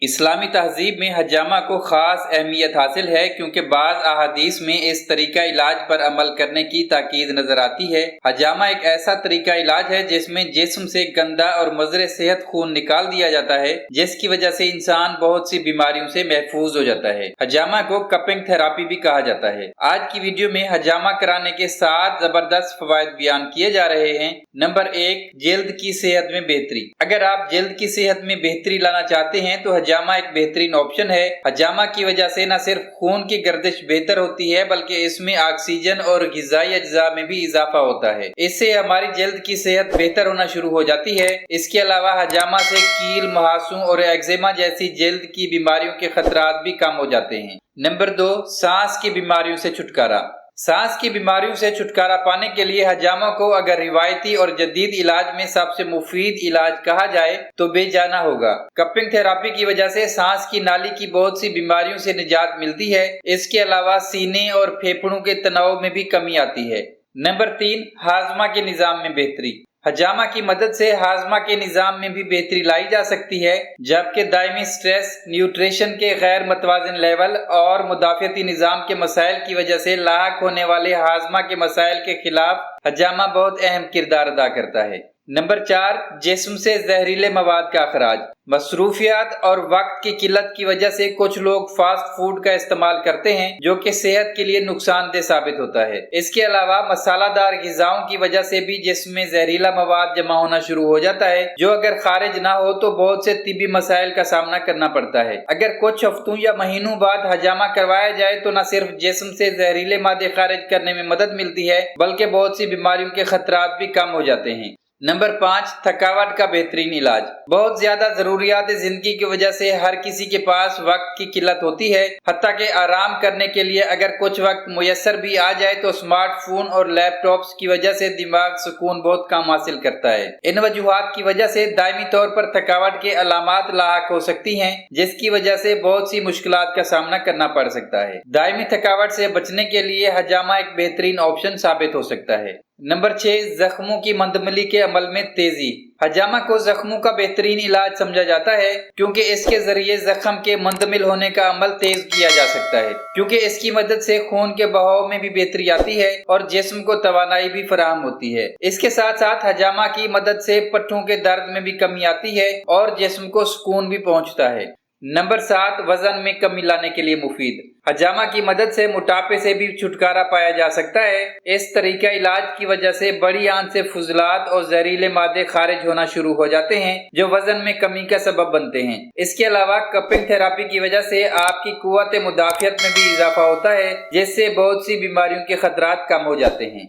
اسلامی تہذیب میں حجامہ کو خاص اہمیت حاصل ہے کیونکہ بعض احادیث میں اس طریقہ علاج پر عمل کرنے کی تاکید نظر آتی ہے۔ حجامہ ایک ایسا طریقہ علاج ہے جس میں جسم سے گندا اور مضر صحت خون نکال دیا جاتا ہے، جس کی وجہ سے انسان بہت سی بیماریوں سے محفوظ ہو جاتا ہے۔ حجامہ کو کپنگ تھراپی بھی کہا جاتا ہے۔ آج کی ویڈیو میں حجامہ کرانے کے 7 زبردست فوائد بیان کیے جا رہے ہیں۔ نمبر 1، جلد کی صحت میں بہتری۔ اگر آپ جلد کی صحت میں بہتری لانا چاہتے ہیں تو حجامہ ایک بہترین آپشن ہے۔ حجامہ کی وجہ سے نہ صرف خون کی گردش بہتر ہوتی ہے بلکہ اس میں آکسیجن اور غذائی اجزاء میں بھی اضافہ ہوتا ہے۔ اس سے ہماری جلد کی صحت بہتر ہونا شروع ہو جاتی ہے۔ اس کے علاوہ حجامہ سے کیل، مہاسوں اور ایگزیما جیسی جلد کی بیماریوں کے خطرات بھی کم ہو جاتے ہیں۔ نمبر 2، سانس کی بیماریوں سے چھٹکارا۔ سانس کی بیماریوں سے چھٹکارا پانے کے لیے حجامہ کو اگر روایتی اور جدید علاج میں سب سے مفید علاج کہا جائے تو بے جانا ہوگا۔ کپنگ تھراپی کی وجہ سے سانس کی نالی کی بہت سی بیماریوں سے نجات ملتی ہے۔ اس کے علاوہ سینے اور پھیپھڑوں کے تناؤ میں بھی کمی آتی ہے۔ نمبر 3، ہاضمہ کے نظام میں بہتری۔ حجامہ کی مدد سے ہاضمہ کے نظام میں بھی بہتری لائی جا سکتی ہے، جبکہ دائمی سٹریس، نیوٹریشن کے غیر متوازن لیول اور مدافعتی نظام کے مسائل کی وجہ سے لاحق ہونے والے ہاضمہ کے مسائل کے خلاف حجامہ بہت اہم کردار ادا کرتا ہے۔ نمبر 4، جسم سے زہریلے مواد کا اخراج۔ مصروفیات اور وقت کی قلت کی وجہ سے کچھ لوگ فاسٹ فوڈ کا استعمال کرتے ہیں جو کہ صحت کے لیے نقصان دہ ثابت ہوتا ہے۔ اس کے علاوہ مسالہ دار غذاؤں کی وجہ سے بھی جسم میں زہریلا مواد جمع ہونا شروع ہو جاتا ہے، جو اگر خارج نہ ہو تو بہت سے طبی مسائل کا سامنا کرنا پڑتا ہے۔ اگر کچھ ہفتوں یا مہینوں بعد حجامہ کروایا جائے تو نہ صرف جسم سے زہریلے مادے خارج کرنے میں مدد ملتی ہے بلکہ بہت سی بیماریوں کے خطرات بھی کم ہو جاتے ہیں۔ نمبر 5، تھکاوٹ کا بہترین علاج۔ بہت زیادہ ضروریات زندگی کی وجہ سے ہر کسی کے پاس وقت کی قلت ہوتی ہے، حتیٰ کہ آرام کرنے کے لیے اگر کچھ وقت میسر بھی آ جائے تو اسمارٹ فون اور لیپ ٹاپس کی وجہ سے دماغ سکون بہت کم حاصل کرتا ہے۔ ان وجوہات کی وجہ سے دائمی طور پر تھکاوٹ کے علامات لاحق ہو سکتی ہیں، جس کی وجہ سے بہت سی مشکلات کا سامنا کرنا پڑ سکتا ہے۔ دائمی تھکاوٹ سے بچنے کے لیے حجامہ ایک بہترین آپشن ثابت ہو سکتا ہے۔ نمبر 6، زخموں کی مندملی کے عمل میں تیزی۔ حجامہ کو زخموں کا بہترین علاج سمجھا جاتا ہے کیونکہ اس کے ذریعے زخم کے مندمل ہونے کا عمل تیز کیا جا سکتا ہے، کیونکہ اس کی مدد سے خون کے بہاؤ میں بھی بہتری آتی ہے اور جسم کو توانائی بھی فراہم ہوتی ہے۔ اس کے ساتھ ساتھ حجامہ کی مدد سے پٹھوں کے درد میں بھی کمی آتی ہے اور جسم کو سکون بھی پہنچتا ہے۔ نمبر 7، وزن میں کمی لانے کے لیے مفید۔ حجامہ کی مدد سے موٹاپے سے بھی چھٹکارا پایا جا سکتا ہے۔ اس طریقہ علاج کی وجہ سے بڑی آنت سے فضلات اور زہریلے مادے خارج ہونا شروع ہو جاتے ہیں جو وزن میں کمی کا سبب بنتے ہیں۔ اس کے علاوہ کپنگ تھراپی کی وجہ سے آپ کی قوت مدافعت میں بھی اضافہ ہوتا ہے، جس سے بہت سی بیماریوں کے خطرات کم ہو جاتے ہیں۔